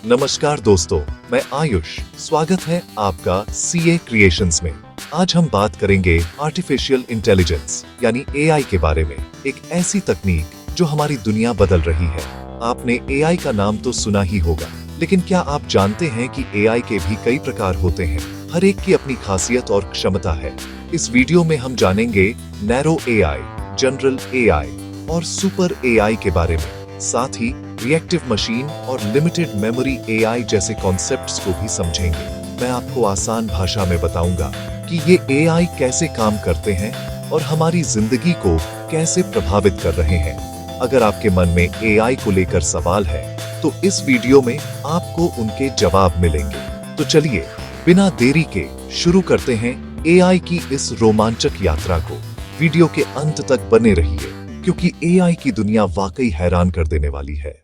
नमस्कार दोस्तों, मैं आयुष। स्वागत है आपका सीए क्रिएशंस में। आज हम बात करेंगे आर्टिफिशियल इंटेलिजेंस यानी एआई के बारे में। एक ऐसी तकनीक जो हमारी दुनिया बदल रही है। आपने एआई का नाम तो सुना ही होगा, लेकिन क्या आप जानते हैं कि एआई के भी कई प्रकार होते हैं। हर एक की अपनी खासियत और क्षमता है। इस वीडियो में हम जानेंगे नैरो एआई, जनरल एआई और सुपर एआई के बारे में। साथ ही रिएक्टिव मशीन और लिमिटेड मेमोरी एआई जैसे कॉन्सेप्ट्स को भी समझेंगे। मैं आपको आसान भाषा में बताऊंगा कि ये एआई कैसे काम करते हैं और हमारी जिंदगी को कैसे प्रभावित कर रहे हैं। अगर आपके मन में एआई को लेकर सवाल है, तो इस वीडियो में आपको उनके जवाब मिलेंगे। तो चलिए बिना देरी के शुरू करते हैं एआई की इस रोमांचक यात्रा को। वीडियो के अंत तक बने रहिए, क्योंकि एआई की दुनिया वाकई हैरान कर देने वाली है।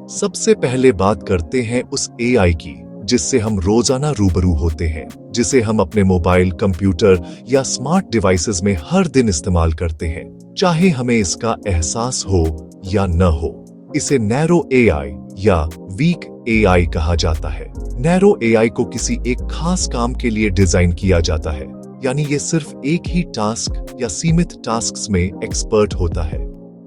सबसे पहले बात करते हैं उस एआई की जिससे हम रोजाना रूबरू होते हैं, जिसे हम अपने मोबाइल, कंप्यूटर या स्मार्ट डिवाइसेस में हर दिन इस्तेमाल करते हैं, चाहे हमें इसका एहसास हो या न हो। इसे नैरो एआई या वीक एआई कहा जाता है। नैरो एआई को किसी एक खास काम के लिए डिजाइन किया जाता है, यानी ये सिर्फ एक ही टास्क या सीमित टास्क्स में एक्सपर्ट होता है।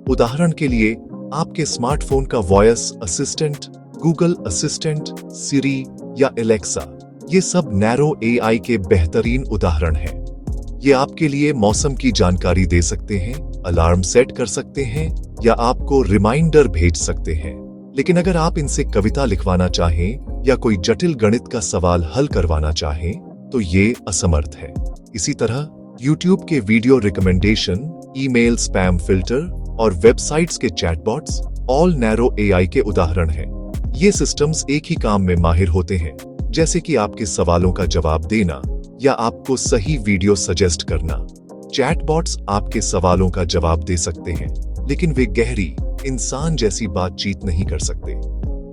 उदाहरण के लिए आपके स्मार्टफोन का वॉइस असिस्टेंट, गूगल असिस्टेंट, सिरी या एलेक्सा, ये सब नैरो एआई के बेहतरीन उदाहरण हैं। ये आपके लिए मौसम की जानकारी दे सकते हैं, अलार्म सेट कर सकते हैं या आपको रिमाइंडर भेज सकते हैं। लेकिन अगर आप इनसे कविता लिखवाना चाहें या कोई जटिल गणित का सवाल हल करवाना चाहें, तो ये असमर्थ है। इसी तरह YouTube के video recommendation, email spam filter और वेबसाइट्स के चैटबॉट्स ऑल नैरो एआई के उदाहरण हैं। ये सिस्टम्स एक ही काम में माहिर होते हैं, जैसे कि आपके सवालों का जवाब देना या आपको सही वीडियो सजेस्ट करना। चैटबॉट्स आपके सवालों का जवाब दे सकते हैं, लेकिन वे गहरी, इंसान जैसी बातचीत नहीं कर सकते।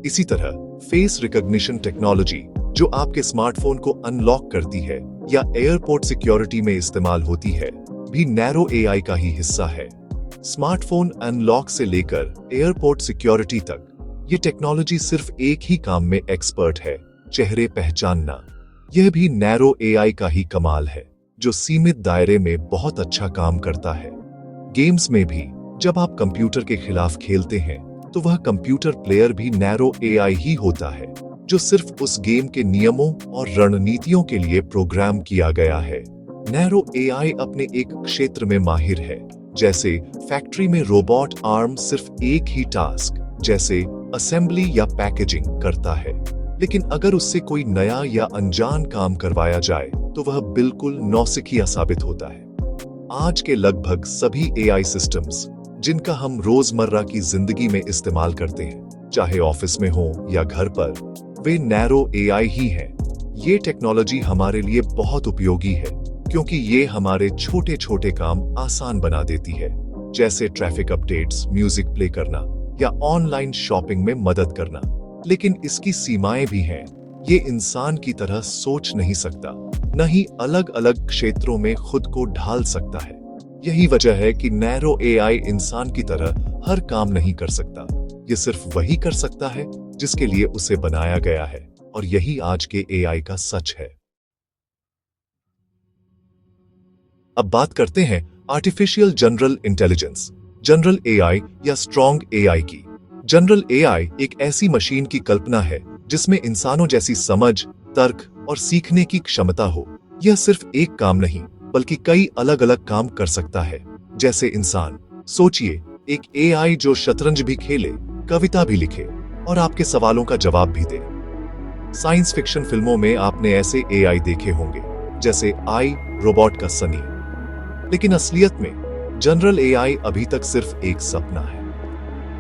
इसी तरह फेस रिकॉग्निशन टेक्नोलॉजी, जो आपके स्मार्टफोन को अनलॉक करती है या एयरपोर्ट सिक्योरिटी में इस्तेमाल होती है, भी नैरो एआई का ही हिस्सा है। स्मार्टफोन अनलॉक से लेकर एयरपोर्ट सिक्योरिटी तक, ये टेक्नोलॉजी सिर्फ एक ही काम में एक्सपर्ट है, चेहरे पहचानना। यह भी नैरो एआई का ही कमाल है, जो सीमित दायरे में बहुत अच्छा काम करता है। गेम्स में भी जब आप कंप्यूटर के खिलाफ खेलते हैं, तो वह कंप्यूटर प्लेयर भी नैरो एआई ही होता है, जो सिर्फ उस गेम के नियमों और रणनीतियों के लिए प्रोग्राम किया गया है। नैरो एआई अपने एक क्षेत्र में माहिर है, जैसे फैक्ट्री में रोबोट आर्म सिर्फ एक ही टास्क, जैसे असेंबली या पैकेजिंग करता है। लेकिन अगर उससे कोई नया या अनजान काम करवाया जाए, तो वह बिल्कुल नौसिखिया साबित होता है। आज के लगभग सभी एआई सिस्टम्स जिनका हम रोजमर्रा की जिंदगी में इस्तेमाल करते हैं, चाहे ऑफिस में हो या घर पर, वे नैरो एआई ही हैं। ये टेक्नोलॉजी हमारे लिए बहुत उपयोगी है, क्योंकि ये हमारे छोटे छोटे काम आसान बना देती है, जैसे ट्रैफिक अपडेट्स, म्यूजिक प्ले करना या ऑनलाइन शॉपिंग में मदद करना। लेकिन इसकी सीमाएं भी हैं। ये इंसान की तरह सोच नहीं सकता, न ही अलग अलग क्षेत्रों में खुद को ढाल सकता है। यही वजह है कि नैरो एआई इंसान की तरह हर काम नहीं कर सकता। ये सिर्फ वही कर सकता है जिसके लिए उसे बनाया गया है, और यही आज के एआई का सच है। अब बात करते हैं artificial general intelligence, general AI या स्ट्रॉन्ग एआई की। जनरल एआई एक ऐसी मशीन की कल्पना है जिसमें इंसानों जैसी समझ, तर्क और सीखने की क्षमता हो। यह सिर्फ एक काम नहीं, बल्कि कई अलग अलग काम कर सकता है, जैसे इंसान। सोचिए, एक एआई जो शतरंज भी खेले, कविता भी लिखे और आपके सवालों का जवाब भी दे। साइंस फिक्शन फिल्मों में आपने ऐसे एआई देखे होंगे, जैसे आई रोबोट का सनी। लेकिन असलियत में जनरल एआई अभी तक सिर्फ एक सपना है।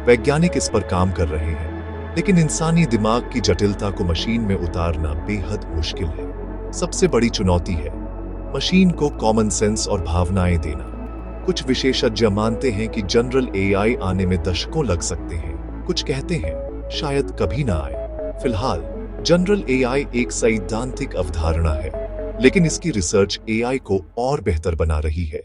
वैज्ञानिक इस पर काम कर रहे हैं, लेकिन इंसानी दिमाग की जटिलता को मशीन में उतारना बेहद मुश्किल है। सबसे बड़ी चुनौती है मशीन को कॉमन सेंस और भावनाएं देना। कुछ विशेषज्ञ मानते हैं कि जनरल एआई आने में दशकों लग सकते हैं, कुछ कहते हैं शायद कभी ना आए। फिलहाल जनरल एआई एक सैद्धांतिक अवधारणा है, लेकिन इसकी रिसर्च एआई को और बेहतर बना रही है।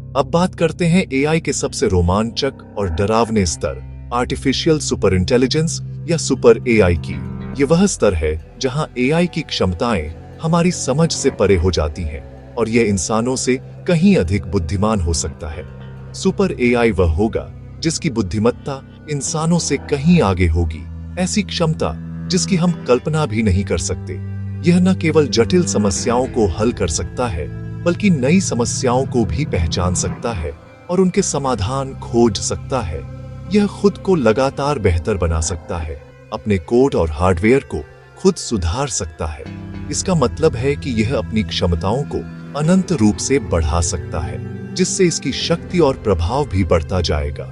अब बात करते हैं एआई के सबसे रोमांचक और डरावने स्तर, आर्टिफिशियल सुपर इंटेलिजेंस या सुपर एआई की। ये वह स्तर है जहां एआई की क्षमताएं हमारी समझ से परे हो जाती हैं और यह इंसानों से कहीं अधिक बुद्धिमान हो सकता है। सुपर एआई वह होगा जिसकी बुद्धिमत्ता इंसानों से कहीं आगे होगी, ऐसी क्षमता जिसकी हम कल्पना भी नहीं कर सकते। यह न केवल जटिल समस्याओं को हल कर सकता है, बल्कि नई समस्याओं को भी पहचान सकता है और उनके समाधान खोज सकता है। यह खुद को लगातार बेहतर बना सकता है, अपने कोड और हार्डवेयर को खुद सुधार सकता है। इसका मतलब है कि यह अपनी क्षमताओं को अनंत रूप से बढ़ा सकता है, जिससे इसकी शक्ति और प्रभाव भी बढ़ता जाएगा।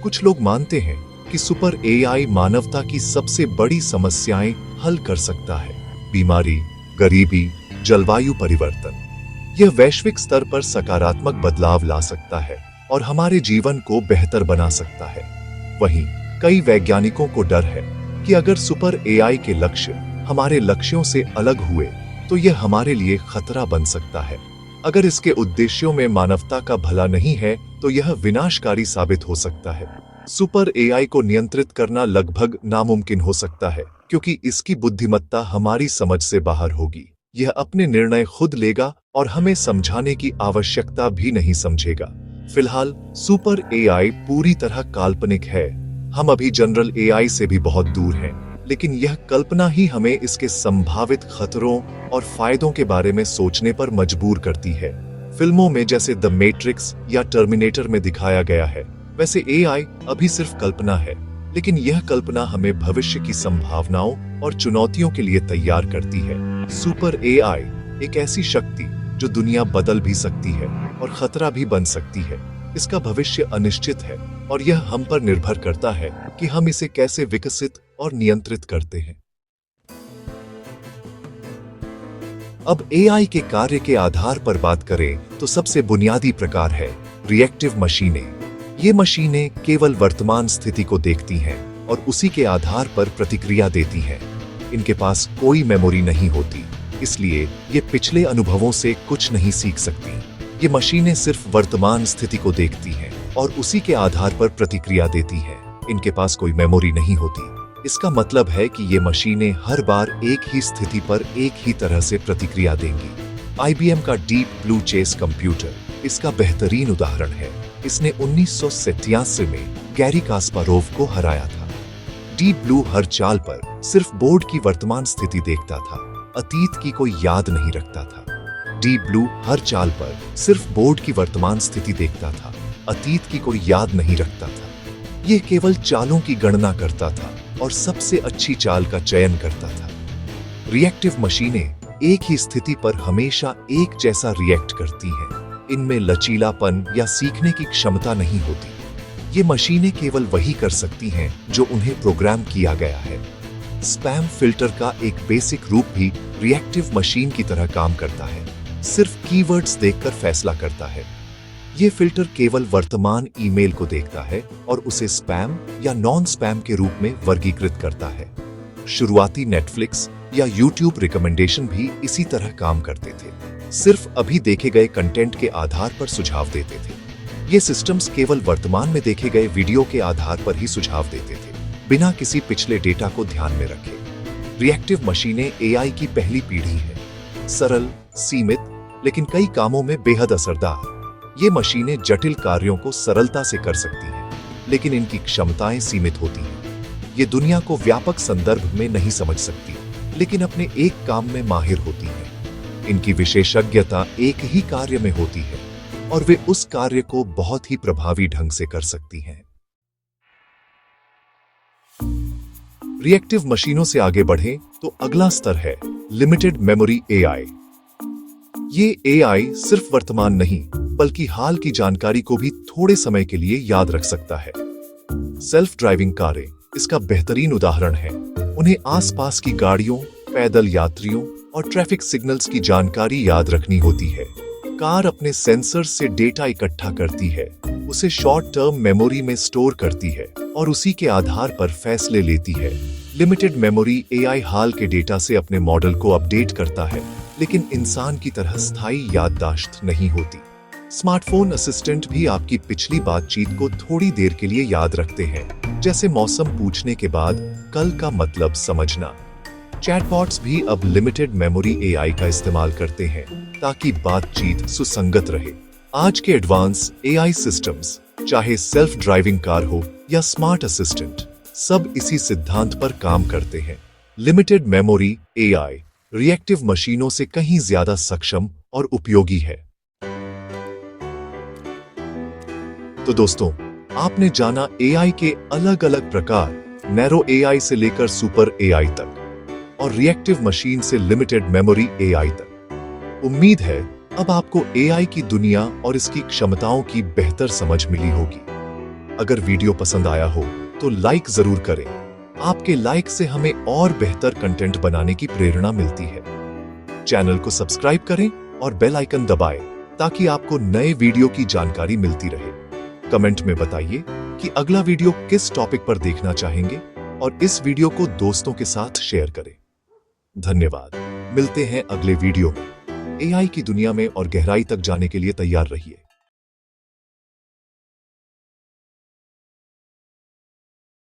कुछ लोग मानते हैं कि सुपर एआई मानवता की सबसे बड़ी समस्याएं हल कर सकता है, बीमारी, गरीबी, जलवायु परिवर्तन। यह वैश्विक स्तर पर सकारात्मक बदलाव ला सकता है और हमारे जीवन को बेहतर बना सकता है। वहीं कई वैज्ञानिकों को डर है कि अगर सुपर एआई के लक्ष्य हमारे लक्ष्यों से अलग हुए तो यह हमारे लिए खतरा बन सकता है। अगर इसके उद्देश्यों में मानवता का भला नहीं है तो यह विनाशकारी साबित हो सकता है। सुपर एआई को नियंत्रित करना लगभग नामुमकिन हो सकता है, क्योंकि इसकी बुद्धिमत्ता हमारी समझ से बाहर होगी। यह अपने निर्णय खुद लेगा और हमें समझाने की आवश्यकता भी नहीं समझेगा। फिलहाल सुपर एआई पूरी तरह काल्पनिक है। हम अभी जनरल एआई से भी बहुत दूर हैं, लेकिन यह कल्पना ही हमें इसके संभावित खतरों और फायदों के बारे में सोचने पर मजबूर करती है। फिल्मों में जैसे द मैट्रिक्स या टर्मिनेटर में दिखाया गया है, वैसे एआई अभी सिर्फ कल्पना है, लेकिन यह कल्पना हमें भविष्य की संभावनाओं और चुनौतियों के लिए तैयार करती है। सुपर एआई एक ऐसी शक्ति जो दुनिया बदल भी सकती है और खतरा भी बन सकती है। इसका भविष्य अनिश्चित है और यह हम पर निर्भर करता है कि हम इसे कैसे विकसित और नियंत्रित करते हैं। अब एआई के कार्य के आधार पर बात करें तो सबसे बुनियादी प्रकार है रिएक्टिव मशीनें। ये मशीनें केवल वर्तमान स्थिति को देखती हैं और उसी के आधार पर प्रतिक्रिया देती हैं। इनके पास कोई मेमोरी नहीं होती, इसलिए ये पिछले अनुभवों से कुछ नहीं सीख सकती। ये मशीनें सिर्फ वर्तमान स्थिति को देखती हैं और उसी के आधार पर प्रतिक्रिया देती हैं। इनके पास कोई मेमोरी नहीं होती। इसका मतलब है कि ये मशीनें हर बार एक ही स्थिति पर एक ही तरह से प्रतिक्रिया देंगी। IBM का डीप ब्लू चेस कंप्यूटर इसका बेहतरीन उदाहरण है। इसने 1987 में गैरी कास्पारोव को हराया था। डीप ब्लू हर चाल पर सिर्फ बोर्ड की वर्तमान स्थिति देखता था, अतीत की कोई याद नहीं रखता था। डीप ब्लू हर चाल पर सिर्फ बोर्ड की वर्तमान स्थिति देखता था, अतीत की कोई याद नहीं रखता था। यह केवल चालों की गणना करता था और सबसे अच्छी चाल का चयन करता था। रिएक्टिव मशीनें एक ही स्थिति पर हमेशा एक जैसा रिएक्ट करती हैं। इनमें लचीलापन या सीखने की क्षमता नहीं होती। ये मशीनें केवल वही कर सकती हैं जो उन्हें प्रोग्राम किया गया है। स्पैम फिल्टर का एक बेसिक रूप भी रिएक्टिव मशीन की तरह काम करता है, सिर्फ कीवर्ड्स देखकर फैसला करता है। ये फिल्टर केवल वर्तमान ईमेल को देखता है और उसे स्पैम या नॉन स्पैम के रूप में वर्गीकृत करता है। शुरुआती नेटफ्लिक्स या यूट्यूब रिकमेंडेशन भी इसी तरह काम करते थे, सिर्फ अभी देखे गए कंटेंट के आधार पर सुझाव देते थे। ये सिस्टम्स केवल वर्तमान में देखे गए वीडियो के आधार पर ही सुझाव देते थे, बिना किसी पिछले डेटा को ध्यान में रखे। रिएक्टिव मशीनें एआई की पहली पीढ़ी है, सरल, सीमित, लेकिन कई कामों में बेहद असरदार। ये मशीनें जटिल कार्यों को सरलता से कर सकती हैं, लेकिन इनकी क्षमताएं सीमित होती हैं। ये दुनिया को व्यापक संदर्भ में नहीं समझ सकती, लेकिन अपने एक काम में माहिर होती हैं। इनकी विशेषज्ञता एक ही कार्य में होती है और वे उस कार्य को बहुत ही प्रभावी ढंग से कर सकती हैं। रिएक्टिव मशीनों से आगे बढ़ें तो अगला स्तर है लिमिटेड मेमोरी एआई। ये एआई सिर्फ वर्तमान नहीं, बल्कि हाल की जानकारी को भी थोड़े समय के लिए याद रख सकता है। सेल्फ ड्राइविंग कारें इसका बेहतरीन उदाहरण है। उन्हें आसपास की गाड़ियों, पैदल यात्रियों और ट्रैफिक सिग्नल्स की जानकारी याद रखनी होती है। कार अपने सेंसर से डेटा इकट्ठा करती है, उसे शॉर्ट टर्म मेमोरी में स्टोर करती है और उसी के आधार पर फैसले लेती है। लिमिटेड मेमोरी एआई हाल के डेटा से अपने मॉडल को अपडेट करता है, लेकिन इंसान की तरह स्थायी याददाश्त नहीं होती। स्मार्टफोन असिस्टेंट भी आपकी पिछली बातचीत को थोड़ी देर के लिए याद रखते हैं, जैसे मौसम पूछने के बाद कल का मतलब समझना। चैटबॉट्स भी अब लिमिटेड मेमोरी एआई का इस्तेमाल करते हैं ताकि बातचीत सुसंगत रहे। आज के एडवांस एआई सिस्टम्स, चाहे सेल्फ ड्राइविंग कार हो या स्मार्ट असिस्टेंट, सब इसी सिद्धांत पर काम करते हैं। लिमिटेड मेमोरी एआई रिएक्टिव मशीनों से कहीं ज्यादा सक्षम और उपयोगी है। तो दोस्तों, आपने जाना एआई के अलग अलग प्रकार, नैरो एआई से लेकर सुपर एआई तक और रिएक्टिव मशीन से लिमिटेड मेमोरी एआई तक। उम्मीद है अब आपको एआई की दुनिया और इसकी क्षमताओं की बेहतर समझ मिली होगी। अगर वीडियो पसंद आया हो तो लाइक जरूर करें। आपके लाइक से हमें और बेहतर कंटेंट बनाने की प्रेरणा मिलती है। चैनल को सब्सक्राइब करें और बेल आइकन दबाएं ताकि आपको नए वीडियो की जानकारी मिलती रहे। कमेंट में बताइए कि अगला वीडियो किस टॉपिक पर देखना चाहेंगे और इस वीडियो को दोस्तों के साथ शेयर करें। धन्यवाद। मिलते हैं अगले वीडियो में। एआई की दुनिया में और गहराई तक जाने के लिए तैयार रहिए।